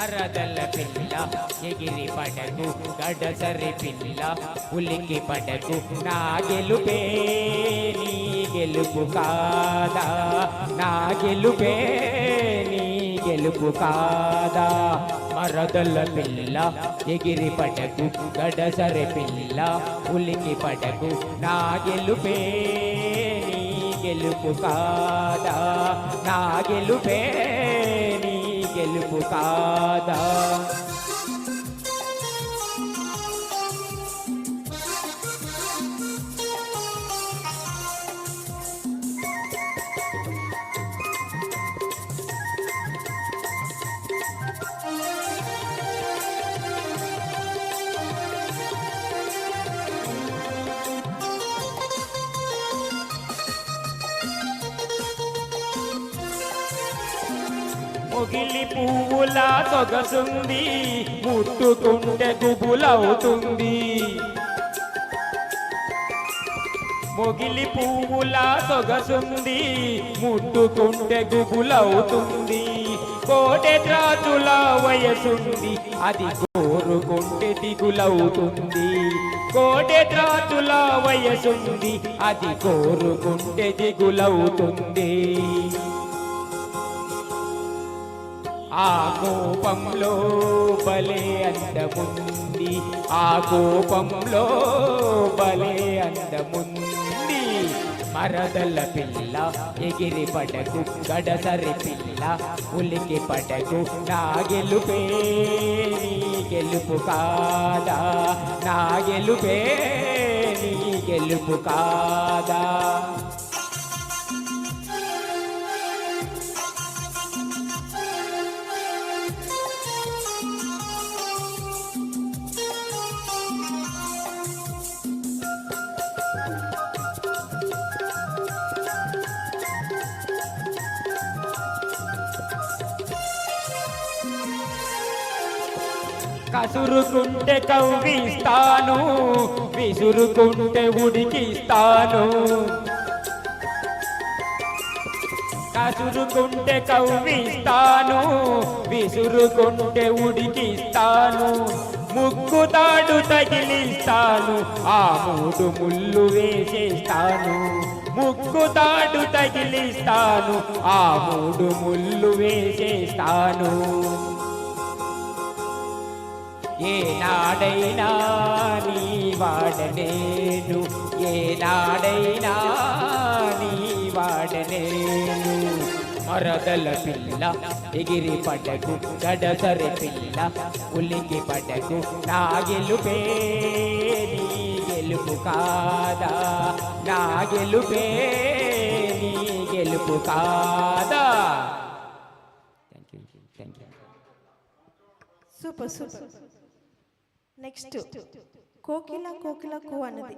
మరదల పిల్ల ఎగిరి పడకు గడసరి పిల్ల ఉలికి పడకు నా గెలుపే నీ గెలుపు కాదా నా గెలుపే నీ గెలుపు కాదా మరదల పిల్ల ఎగిరి పడకు గడసరి పిల్ల ఉలికి పడకు నా గెలుపే నీ గెలుపు కాదా నా గెలుపే నీ గెలుపు కాదా మొగిలి పువ్వుల సొగసుంది ముట్టుకుంటే గుబులవుతుంది మొగిలి పువ్వుల సొగసుంది ముట్టుకుంటే గుబులవుతుంది కోటె త్రాచుల వయసుంది అది కోరుకుంటే దిగులవుతుంది కోటె త్రాచుల వయసుంది అది కోరుకుంటే దిగులవుతుంది ఆ కోపంలో భలే అందముంది ఆ కోపంలో భలే అందముంది మరదల పిల్ల ఎగిరి పడకు గడసరి పిల్ల ఉలికి పడకు నా గెలుపే నీ గెలుపు కాదా నా గెలుపే నీ గెలుపు కాదా కసురుకుంటే కవ్విస్తాను విసురుకుంటే ఉడికిస్తాను కసురుకుంటే కవ్విస్తాను విసురుకుంటే ఉడికిస్తాను ముక్కుతాడు తగిలిస్తాను ఆ మూడు ముళ్ళు వేసేస్తాను ముక్కుతాడు తగిలిస్తాను ఆ మూడు ముళ్ళు వేసేస్తాను ఏనాడైనా నీ వాడనేను ఏనాడైనా నీ వాడనేను మరదల పిల్ల ఎగిరి పడకు గడసరి పిల్ల ఉలికి పడకు నా గెలుపే నీ గెలుపు కాదా నా గెలుపే నీ గెలుపు కాదా thank you super super next కోకిల కోకిల కో అన్నది